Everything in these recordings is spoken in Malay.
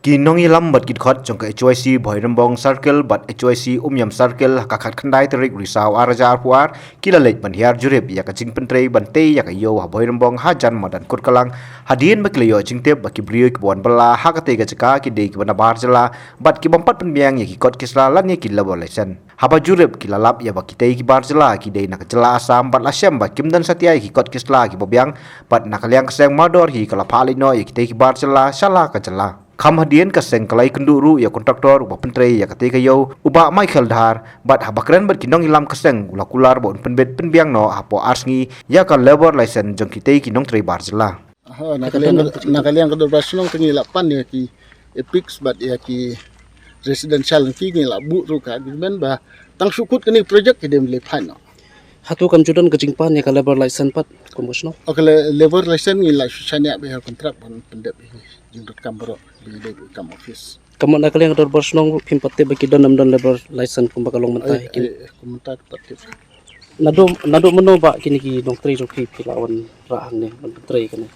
Kinong ilam bat kit jong ka HYC Bhoirambong Circle bat HYC Umyam Circle kakhat khandai terik risau araja arpuar kila lej ban hiar jurep ya ka jing pentrei ban te ya ka yo ha Bhoirambong hajan madan kurkalang hadien ba kila yo jing tep ba ki brio ki bon bala ha ka te ga jaka ki de ki bana bar jala bat ki bompat penbiang ya ki kot kisla lan ya ki labo lesen haba jurep ki lalap ya ba ki te ki bar jala ki de na ka jala asam bat lasem ba kimdan satya ki kot kisla ki bobiang bat nakaliang keseng mador hi kala phalino ya ki te ki bar jala shala ka jala Kam hadian kaseng kalai kenduru ya kontraktor ubah pentrei ya ketika yo ubah Michael Dhar bat habakren bat kinong hilam kaseng ula kular bon penbet penbiang no hapo arsngi ya kan labor license jong kitei kinong trei barjela. Nakaliang kedua nong tengi lapan ya ki epics bat ya ki residential ki ngila bu ruka gimen ba tang sukut kini project ke dem lepan no. Hatu kam judan kejingpan ya ka labor license pat kombosno. Oke labor license ngila susanya be kontrak bon pendep jindut kambro di kam office. Kamu nak kalian kadar bersnong pimpate bagi donam don labor license kumbakalong mentah kini. Komentar patip. Nado meno ba kini ki dong tri joki pilawan rahang ni menteri kini.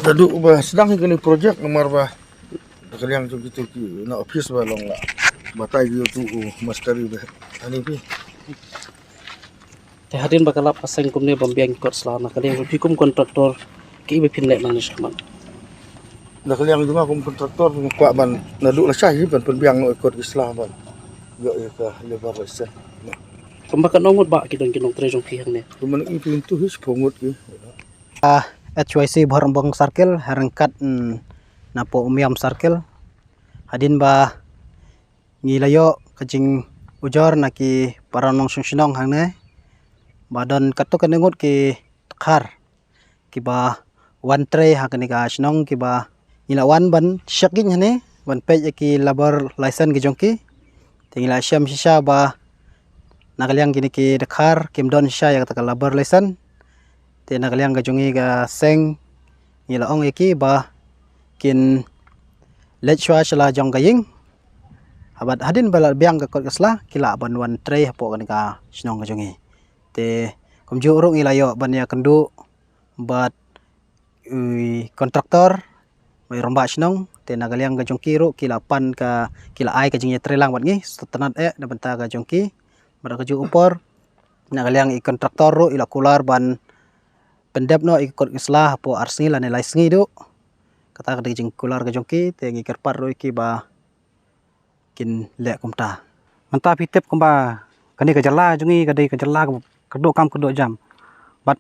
Nado ba sedang kini project nomor ba. Kalian tu gitu ki na office ba long la. Batai gitu tu masteri ba. Ani pi. Teh hadin bakalap aseng kumne bambiang kot selana kalian kum kontraktor ki ibe pinlek nang nisman. Nakaliang juga kum kontraktor kuat ban nadu la syah ban penbiang no ikut Islam ban. Yo ka lebar rasa. Kumbakan nongot ba kidong tre jong pihang ni. Kuman ipin tu his pongot ki. HYC Bhoirambong Circle harangkat napo Umyam Circle. Hadin ba ngilayo kajing ujor naki paranong sungsinong hangne. Badan katok kenengut ki khar ki ba one tray hakani ka snong ki ba ila wan ban shakin hane ban page ki labor license ki jongki tingila syam shisha ba nakaliang kini ki dekhar kimdon shisha ya kata labor license te nakaliang ga jongi ga seng ila ong ki ba kin let shwa shala jong ga ying abat hadin bala biang ga kot kasla kila ban one tray hapo kan ka snong ga jongi te komju urung ilayo ban ya kendu bat kontraktor may romba snong te nagaliang ga jongki ro kila pan ka kila ai ka jingya trelang wat ngi tanat na banta ga jongki bara kaju upor nagaliang i kontraktor ro ila kular ban pendep no ikot islah po arsngi la nilai sngi do kata ka jing kular ga jongki te ngi kerpar ro ki ba kin le kumta manta pitep kumba kani ka jala jungi kadai ka jala kedok kam kedok jam bat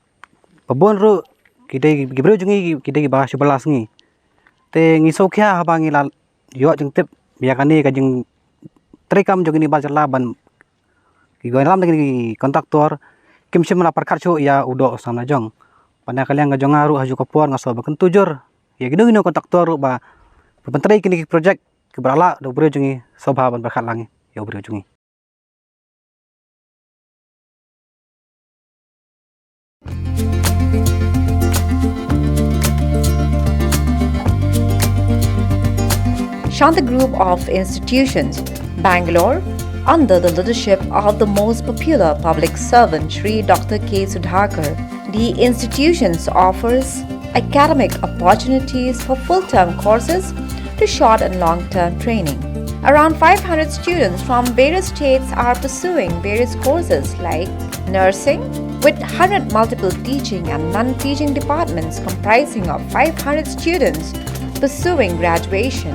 pebon ru kidai gibro jungi kidai ba 11 ngi te ngi sokhya haba ngi la yo jeng tep biakani ka jeng trekam jogini ba jala ban ki goilam ngi kontraktor kimsim la parkhat chu ya udo samna jong pana kaliang ga jongaru haju kopor ngaso ba tujur ya gino kontraktor ba pentrai kini project ke brala do bro jungi sobha ban parkhat langi yo bro jungi Shanta Group of Institutions, Bangalore, under the leadership of the most popular public servant Shri Dr. K. Sudhakar. The institutions offers academic opportunities for full-term courses to short and long-term training. Around 500 students from various states are pursuing various courses like nursing, with 100 multiple teaching and non-teaching departments comprising of 500 students pursuing graduation,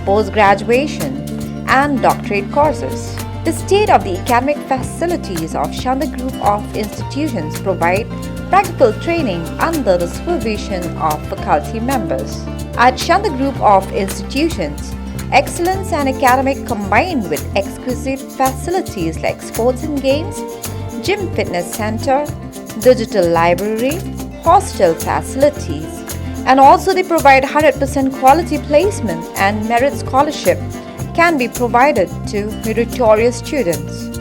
post-graduation and doctorate courses. The state of the academic facilities of Shanta Group of Institutions provide practical training under the supervision of faculty members. At Shanta Group of Institutions, excellence and academic combined with exquisite facilities like sports and games, gym fitness center, digital library, hostel facilities, and also they provide 100% quality placement and merit scholarship can be provided to meritorious students.